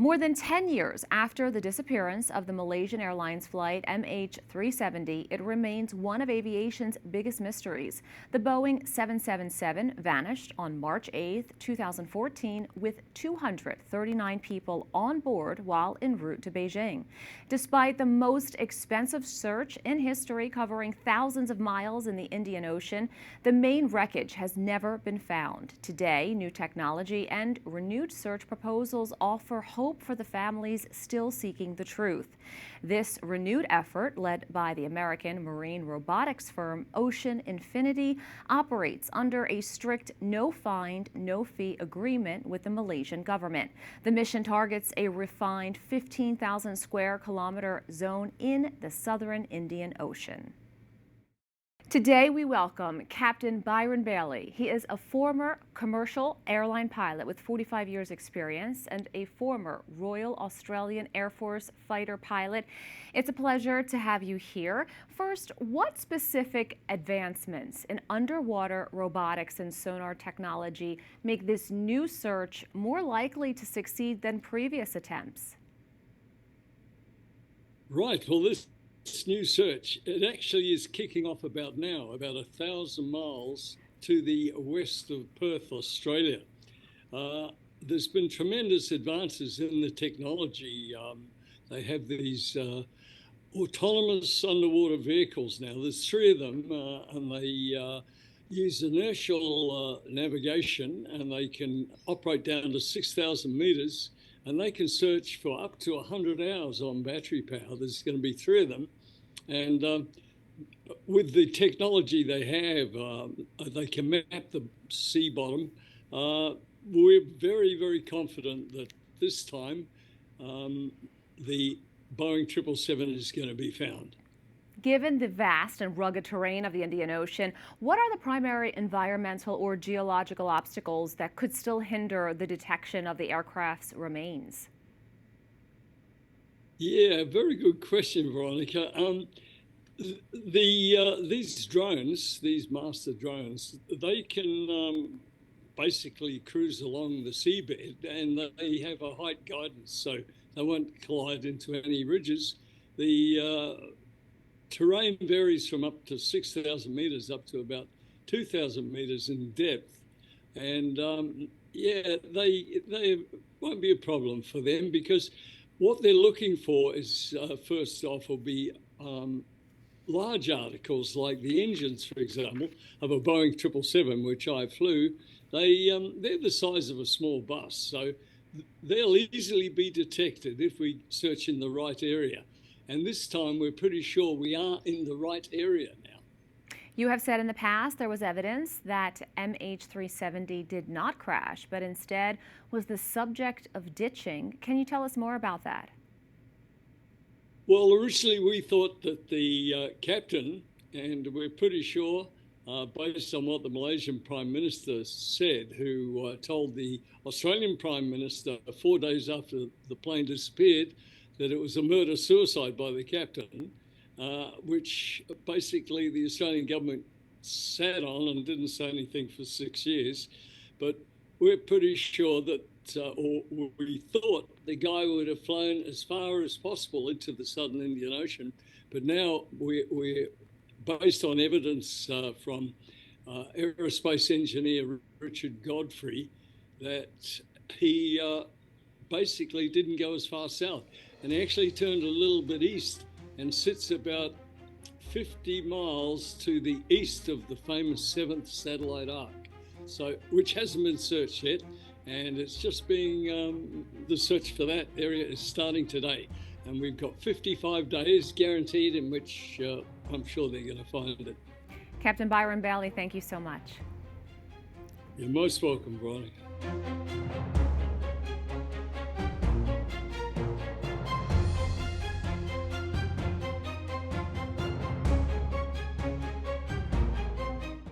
More than 10 years after the disappearance of the Malaysian Airlines Flight MH370, it remains one of aviation's biggest mysteries. The Boeing 777 vanished on March 8, 2014, with 239 people on board while en route to Beijing. Despite the most expensive search in history covering thousands of miles in the Indian Ocean, the main wreckage has never been found. Today, new technology and renewed search proposals offer hope for the families still seeking the truth. This renewed effort, led by the American marine robotics firm Ocean Infinity, operates under a strict no-find, no-fee agreement with the Malaysian government. The mission targets a refined 15,000 square kilometer zone in the southern Indian Ocean. Today we welcome Captain Byron Bailey. He is a former commercial airline pilot with 45 years experience and a former Royal Australian Air Force fighter pilot. It's a pleasure to have you here. First, what specific advancements in underwater robotics and sonar technology make this new search more likely to succeed than previous attempts? Right. Well, this new search, it actually is kicking off about 1,000 miles to the west of Perth, Australia. There's been tremendous advances in the technology. They have these autonomous underwater vehicles now. There's 3 of them, and they use inertial navigation, and they can operate down to 6,000 meters. And they can search for up to 100 hours on battery power. There's going to be 3 of them. And with the technology they have, they can map the sea bottom. We're very, very confident that this time the Boeing 777 is going to be found. Given the vast and rugged terrain of the Indian Ocean, what are the primary environmental or geological obstacles that could still hinder the detection of the aircraft's remains? Yeah, very good question, Veronica. These drones, these master drones, they can basically cruise along the seabed, and they have a height guidance, so they won't collide into any ridges. The terrain varies from up to 6,000 meters up to about 2,000 meters in depth. And yeah, they won't be a problem for them, because what they're looking for is, first off, will be large articles like the engines, for example, of a Boeing 777, which I flew. They're the size of a small bus, so they'll easily be detected if we search in the right area. And this time, we're pretty sure we are in the right area now. You have said in the past there was evidence that MH370 did not crash, but instead was the subject of ditching. Can you tell us more about that? Well, originally we thought that the captain, and we're pretty sure, based on what the Malaysian Prime Minister said, who told the Australian Prime Minister 4 days after the plane disappeared, that it was a murder-suicide by the captain, which basically the Australian government sat on and didn't say anything for 6 years. But we're pretty sure that, or we thought, the guy would have flown as far as possible into the southern Indian Ocean. But now we're based on evidence from aerospace engineer Richard Godfrey, that he basically didn't go as far south, and he actually turned a little bit east and sits about 50 miles to the east of the famous 7th satellite arc, so which hasn't been searched yet, and it's just being the search for that area is starting today, and we've got 55 days guaranteed in which I'm sure they're going to find it. Captain Byron Bailey, thank you so much. You're most welcome, Veronica.